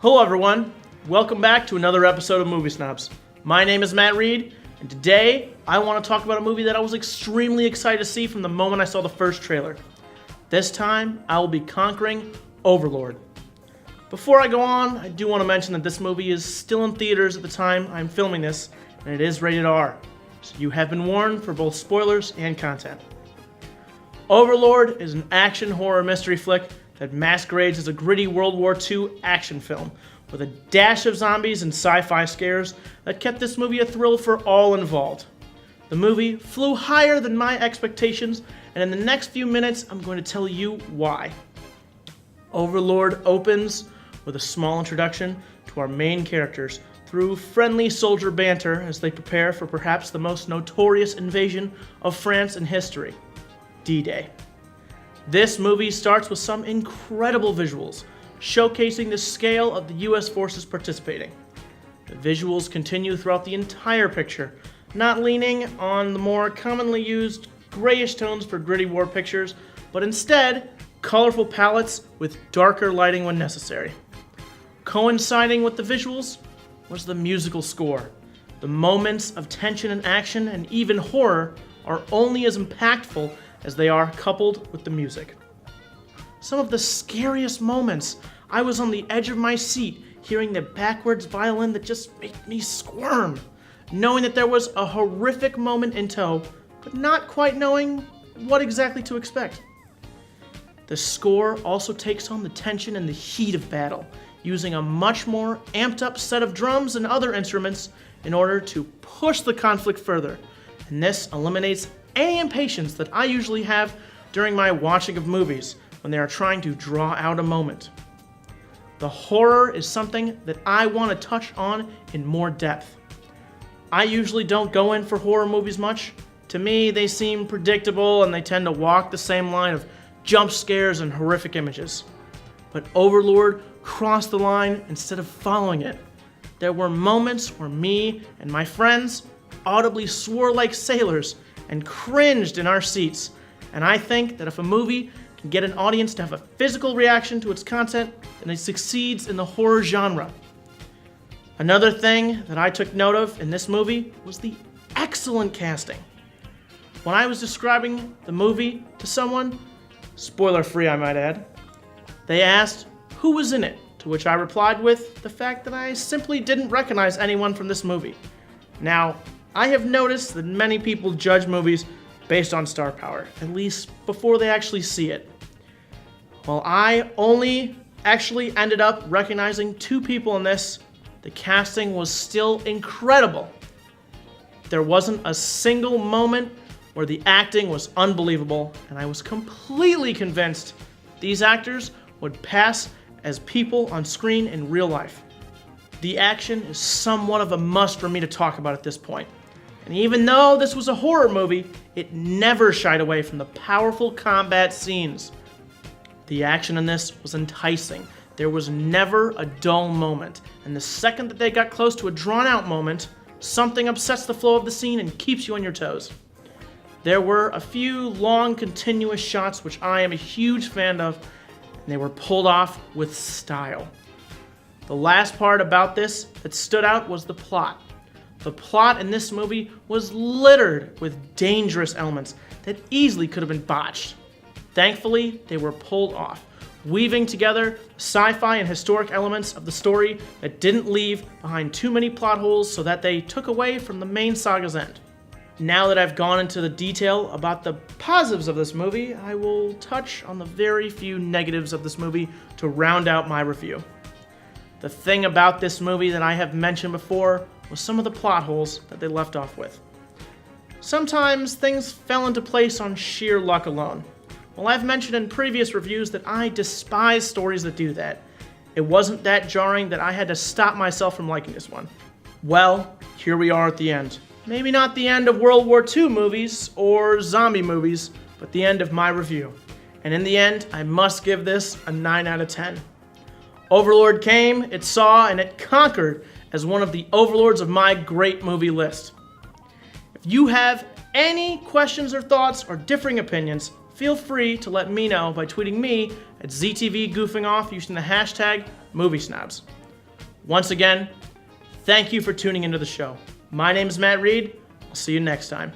Hello everyone, welcome back to another episode of Movie Snobs. My name is Matt Reed, and today I want to talk about a movie that I was extremely excited to see from the moment I saw the first trailer. This time, I will be conquering Overlord. Before I go on, I do want to mention that this movie is still in theaters at the time I'm filming this, and it is rated R, so you have been warned for both spoilers and content. Overlord is an action horror mystery flick that masquerades as a gritty World War II action film with a dash of zombies and sci-fi scares that kept this movie a thrill for all involved. The movie flew higher than my expectations, and in the next few minutes I'm going to tell you why. Overlord opens with a small introduction to our main characters through friendly soldier banter as they prepare for perhaps the most notorious invasion of France in history, D-Day. This movie starts with some incredible visuals, showcasing the scale of the US forces participating. The visuals continue throughout the entire picture, not leaning on the more commonly used grayish tones for gritty war pictures, but instead, colorful palettes with darker lighting when necessary. Coinciding with the visuals was the musical score. The moments of tension and action and even horror are only as impactful as they are coupled with the music. Some of the scariest moments, I was on the edge of my seat hearing the backwards violin that just made me squirm, knowing that there was a horrific moment in tow, but not quite knowing what exactly to expect. The score also takes on the tension and the heat of battle, using a much more amped up set of drums and other instruments in order to push the conflict further, and this eliminates any impatience that I usually have during my watching of movies when they are trying to draw out a moment. The horror is something that I want to touch on in more depth. I usually don't go in for horror movies much. To me, they seem predictable and they tend to walk the same line of jump scares and horrific images. But Overlord crossed the line instead of following it. There were moments where me and my friends audibly swore like sailors and cringed in our seats, and I think that if a movie can get an audience to have a physical reaction to its content, then it succeeds in the horror genre. Another thing that I took note of in this movie was the excellent casting. When I was describing the movie to someone, spoiler free I might add, they asked who was in it, to which I replied with the fact that I simply didn't recognize anyone from this movie. Now, I have noticed that many people judge movies based on star power, at least before they actually see it. While I only actually ended up recognizing 2 people in this, the casting was still incredible. There wasn't a single moment where the acting was unbelievable, and I was completely convinced these actors would pass as people on screen in real life. The action is somewhat of a must for me to talk about at this point. And even though this was a horror movie, it never shied away from the powerful combat scenes. The action in this was enticing. There was never a dull moment, and the second that they got close to a drawn-out moment, something upsets the flow of the scene and keeps you on your toes. There were a few long, continuous shots which I am a huge fan of, and they were pulled off with style. The last part about this that stood out was the plot. The plot in this movie was littered with dangerous elements that easily could have been botched. Thankfully, they were pulled off, weaving together sci-fi and historic elements of the story that didn't leave behind too many plot holes so that they took away from the main saga's end. Now that I've gone into the detail about the positives of this movie, I will touch on the very few negatives of this movie to round out my review. The thing about this movie that I have mentioned before was some of the plot holes that they left off with. Sometimes things fell into place on sheer luck alone. Well, I've mentioned in previous reviews that I despise stories that do that. It wasn't that jarring that I had to stop myself from liking this one. Well, here we are at the end. Maybe not the end of World War II movies or zombie movies, but the end of my review. And in the end, I must give this a 9 out of 10. Overlord came, it saw, and it conquered as one of the overlords of my great movie list. If you have any questions or thoughts or differing opinions, feel free to let me know by tweeting me at ZTV Goofing Off using the hashtag MovieSnobs. Once again, thank you for tuning into the show. My name is Matt Reed. I'll see you next time.